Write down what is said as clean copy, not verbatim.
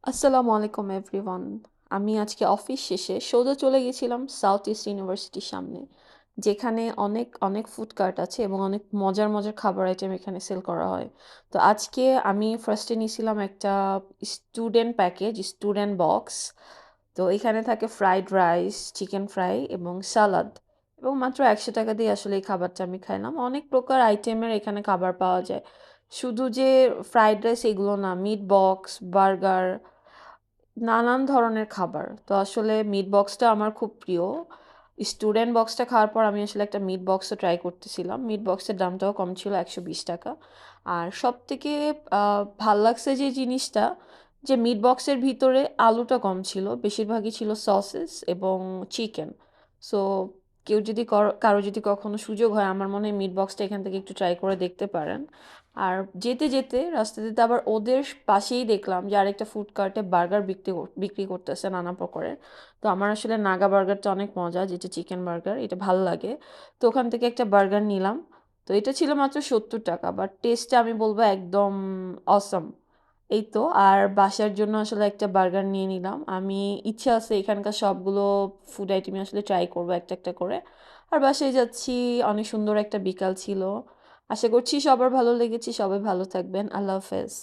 আসসালামু আলাইকুম এভরিওয়ান। আমি আজকে অফিস শেষে সোজা চলে গেছিলাম সাউথ ইস্ট ইউনিভার্সিটির সামনে, যেখানে অনেক অনেক ফুড কার্ট আছে এবং অনেক মজার মজার খাবার আইটেম এখানে সেল করা হয়। তো আজকে আমি ফার্স্টে নিয়েছিলাম একটা স্টুডেন্ট প্যাকেজ, স্টুডেন্ট বক্স। তো এখানে থাকে ফ্রাইড রাইস, চিকেন ফ্রাই এবং সালাদ, এবং মাত্র 100 টাকা দিয়ে আসলে এই খাবারটা আমি খাইলাম। অনেক প্রকার আইটেমের এখানে খাবার পাওয়া যায়, শুধু যে ফ্রাইড রাইস এগুলো না, মিট বক্স, বার্গার, নানান ধরনের খাবার। তো আসলে মিট বক্সটা আমার খুব প্রিয়। স্টুডেন্ট বক্সটা খাওয়ার পর আমি আসলে একটা মিট বক্সও ট্রাই করতেছিলাম। মিট বক্সের দামটাও কম ছিল, 120 টাকা। আর সব থেকে ভাল লাগছে যে জিনিসটা, যে মিট বক্সের ভিতরে আলুটা কম ছিল, বেশিরভাগই ছিল সসেস এবং চিকেন। সো কেউ যদি কারো যদি কখনো সুযোগ হয়, আমার মনে হয় মিট বক্সটা এখান থেকে একটু ট্রাই করে দেখতে পারেন। আর যেতে যেতে রাস্তা যেতে আবার ওদের পাশেই দেখলাম যে আরেকটা ফুড কার্টে বার্গার বিক্রি করতেছে নানা প্রকারের। তো আমার আসলে নাগা বার্গারটা অনেক মজা, যেটা চিকেন বার্গার, এটা ভালো লাগে। তো ওখান থেকে একটা বার্গার নিলাম। তো এটা ছিল মাত্র 70 টাকা, বাট টেস্টটা আমি বলবো একদম অসম। এই তো। আর বাসার জন্য আসলে একটা বার্গার নিয়ে নিলাম। আমি ইচ্ছা আছে এখানকার সবগুলো ফুড আইটেমই আসলে ট্রাই করবো একটা একটা করে। আর বাসায় যাচ্ছি। অনেক সুন্দর একটা বিকাল ছিল। আশা করছি সবার ভালো লেগেছে, সবাই ভালো থাকবেন। আল্লাহ হাফেজ।